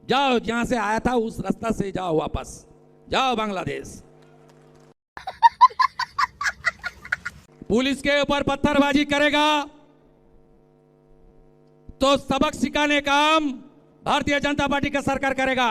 जाओ, जहां से आया था उस रास्ता से जाओ, वापस जाओ बांग्लादेश। पुलिस के ऊपर पत्थरबाजी करेगा तो सबक सिखाने का काम भारतीय जनता पार्टी का सरकार करेगा।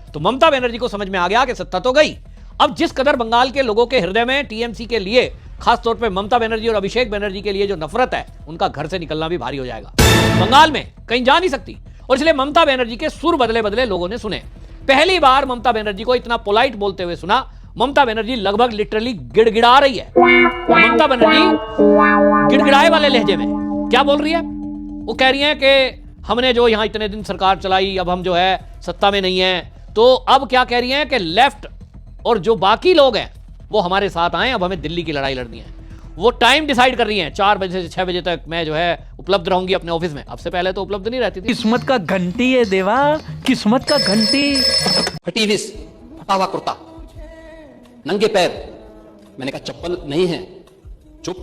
तो ममता बनर्जी को समझ में आ गया कि सत्ता तो गई। अब जिस कदर बंगाल के लोगों के हृदय में टीएमसी के लिए, खासतौर पे ममता बनर्जी और अभिषेक बनर्जी के लिए जो नफरत है, उनका घर से निकलना भी भारी हो जाएगा। बंगाल में कहीं जा नहीं सकती, और इसलिए ममता बनर्जी के सुर बदले बदले लोगों ने सुने। पहली बार ममता बनर्जी को इतना पोलाइट बोलते हुए सुना। ममता बनर्जी लगभग लिटरली गिड़गिड़ा रही है। ममता बनर्जी गिड़गिड़ाए वाले लहजे में क्या बोल रही है? वो कह रही है कि हमने जो यहां इतने दिन सरकार चलाई, अब हम जो है सत्ता में नहीं है, तो अब क्या कह रही हैं कि लेफ्ट और जो बाकी लोग हैं वो हमारे साथ आए, अब हमें दिल्ली की लड़ाई लड़नी है। वो टाइम डिसाइड कर रही हैं, 4 बजे से 6 बजे तक मैं जो है उपलब्ध रहूंगी अपने ऑफिस में। अब से पहले तो उपलब्ध नहीं रहती थी। किस्मत का घंटी है देवा, किस्मत का घंटी। फटी विस, फटा हुआ कुर्ता, नंगे पैर। मैंने कहा चप्पल नहीं है, चुप।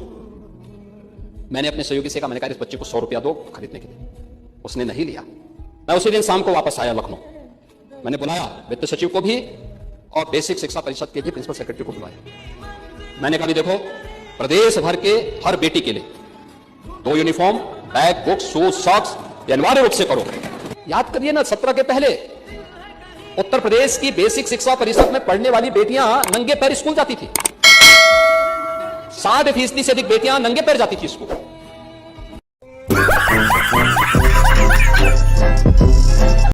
मैंने अपने सहयोगी से कहा, मैंने कहा इस बच्चे को 100 रुपया दो खरीदने के लिए। उसने नहीं लिया। मैं उसी दिन शाम को वापस आया लखनऊ। मैंने बुलाया वित्त सचिव को भी और बेसिक शिक्षा परिषद के भी प्रिंसिपल सेक्रेटरी को बुलाया। मैंने कहा भी देखो, प्रदेश भर के हर बेटी के लिए 2 uniform, bag, books, shoes, socks अनिवार्य रूप से करो। याद करिए ना, 17 के पहले उत्तर प्रदेश की बेसिक शिक्षा परिषद में पढ़ने वाली बेटियां नंगे पैर स्कूल जाती थी। 60% से अधिक बेटियां नंगे पैर जाती थी स्कूल।